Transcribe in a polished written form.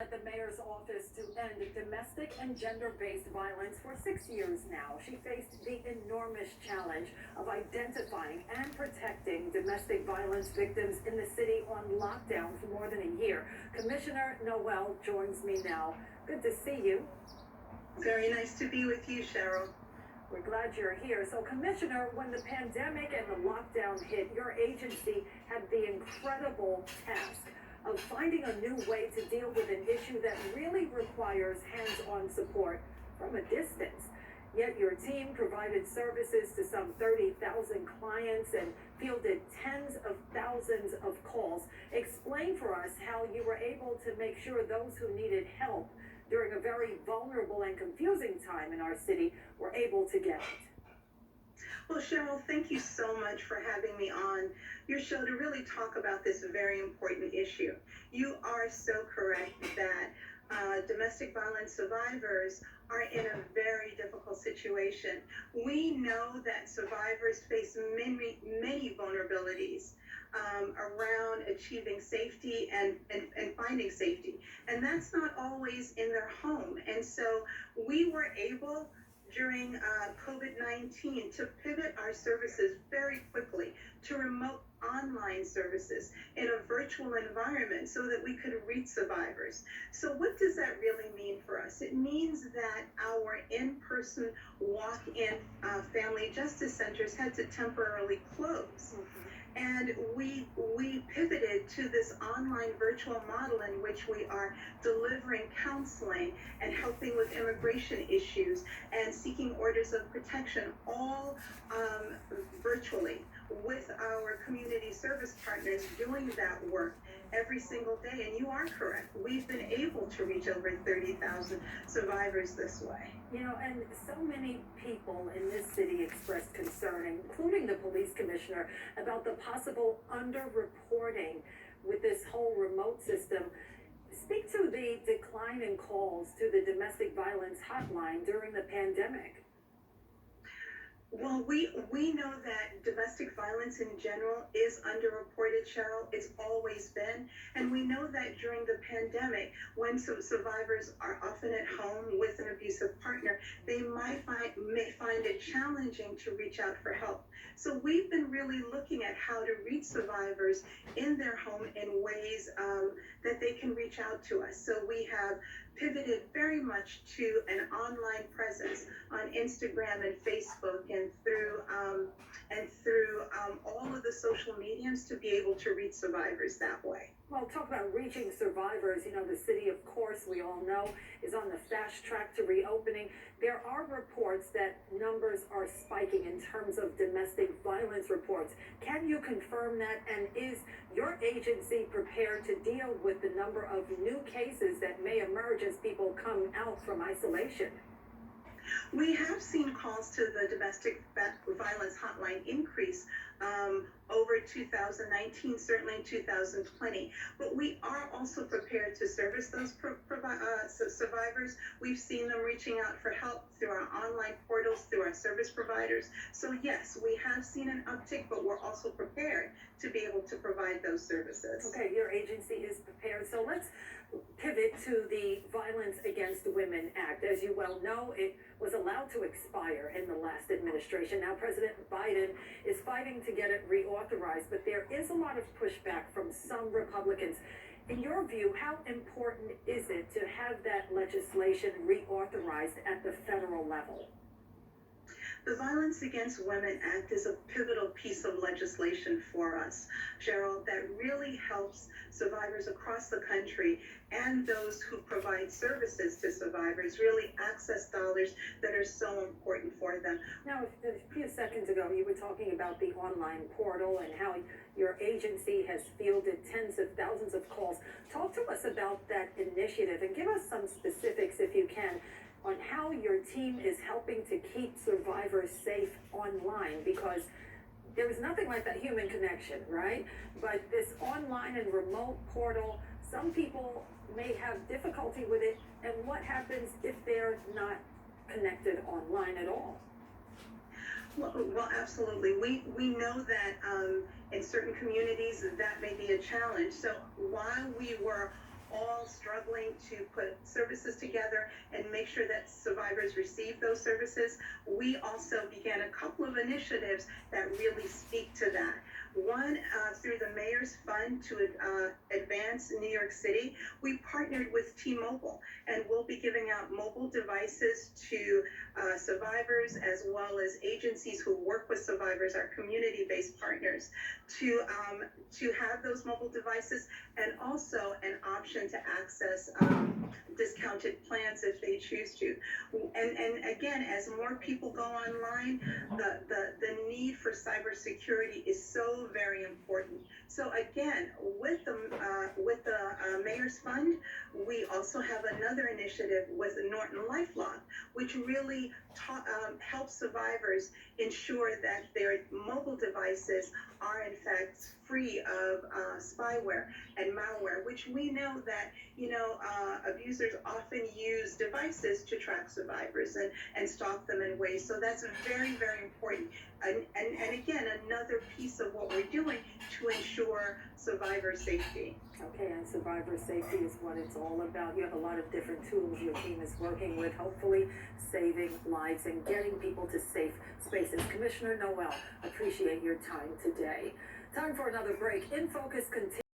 At the mayor's office to end domestic and gender-based violence for 6 years now. She faced the enormous challenge of identifying and protecting domestic violence victims in the city on lockdown for more than a year. Commissioner Noel joins me now. Good to see you. Very nice to be with you, Cheryl. We're glad you're here. So, Commissioner, when the pandemic and the lockdown hit, your agency had the incredible task of finding a new way to deal with an issue that really requires hands-on support from a distance. Yet your team provided services to some 30,000 clients and fielded tens of thousands of calls. Explain for us how you were able to make sure those who needed help during a very vulnerable and confusing time in our city were able to get it. Well, Cheryl, thank you so much for having me on your show to really talk about this very important issue. You are so correct that domestic violence survivors are in a very difficult situation. We know that survivors face many vulnerabilities around achieving safety and finding safety. And that's not always in their home. And so we were able during COVID-19 to pivot our services very quickly to remote online services in a virtual environment so that we could reach survivors. So what does that really mean for us? It means that our in-person walk-in family justice centers had to temporarily close. And we pivoted to this online virtual model in which we are delivering counseling and helping with immigration issues and seeking orders of protection, all virtually, with our community service partners doing that work every single day. And you are correct. We've been able to reach over 30,000 survivors this way. You know, and so many people in this city expressed concern, including the police commissioner, about the possible underreporting with this whole remote system. Speak to the decline in calls to the domestic violence hotline during the pandemic. Well, we know that domestic violence in general is underreported, Cheryl. It's always been. And we know that during the pandemic, when survivors are often at home with an abusive partner, they may find it challenging to reach out for help. So we've been really looking at how to reach survivors in their home in ways that they can reach out to us. So we have pivoted very much to an online presence on Instagram and Facebook and through all of the social mediums to be able to reach survivors that way. Well, talk about reaching survivors. You know, the city, of course, we all know, is on the fast track to reopening. There are reports that numbers are spiking in terms of domestic violence reports. Can you confirm that? And is your agency prepared to deal with the number of new cases that may emerge as people come out from isolation? We have seen calls to the domestic violence hotline increase over 2019, certainly in 2020. But we are also prepared to service those survivors. We've seen them reaching out for help through our online portals, through our service providers. So yes, we have seen an uptick, but we're also prepared to be able to provide those services. Okay, your agency is prepared. So let's pivot to the Violence Against Women Act. As you well know, it was allowed to expire in the last administration. Now President Biden is fighting to get it reauthorized, but there is a lot of pushback from some Republicans. In your view, how important is it to have that legislation reauthorized at the federal level? The Violence Against Women Act is a pivotal piece of legislation for us, Cheryl, that really helps survivors across the country and those who provide services to survivors really access dollars that are so important for them. Now, a few seconds ago, you were talking about the online portal and how your agency has fielded tens of thousands of calls. Talk to us about that initiative and give us some specifics, if you can, on how your team is helping to keep survivors safe online, because there is nothing like that human connection, right? But this online and remote portal, some people may have difficulty with it. And what happens if they're not connected online at all? Well, absolutely. We know that in certain communities that may be a challenge. So while we were all struggling to put services together and make sure that survivors receive those services. We also began a couple of initiatives that really speak to that. One, through the Mayor's Fund to advance New York City, we partnered with T-Mobile, and we'll be giving out mobile devices to survivors as well as agencies who work with survivors, our community-based partners, to have those mobile devices, and also an option to access discounted plans if they choose to. And again, as more people go online, the need for cybersecurity is so very important. So again, with the Mayor's Fund, we also have another initiative with the Norton LifeLock, which really helps survivors ensure that their mobile devices are in fact free of spyware and malware, which we know that abusers often use devices to track survivors and stalk them in ways. So that's very, very important. And again, another piece of what we're doing to ensure survivor safety. Okay, and survivor safety is what it's all about. You have a lot of different tools your team is working with, hopefully saving lives and getting people to safe spaces. Commissioner Noel, appreciate your time today. Time for another break. In Focus continues.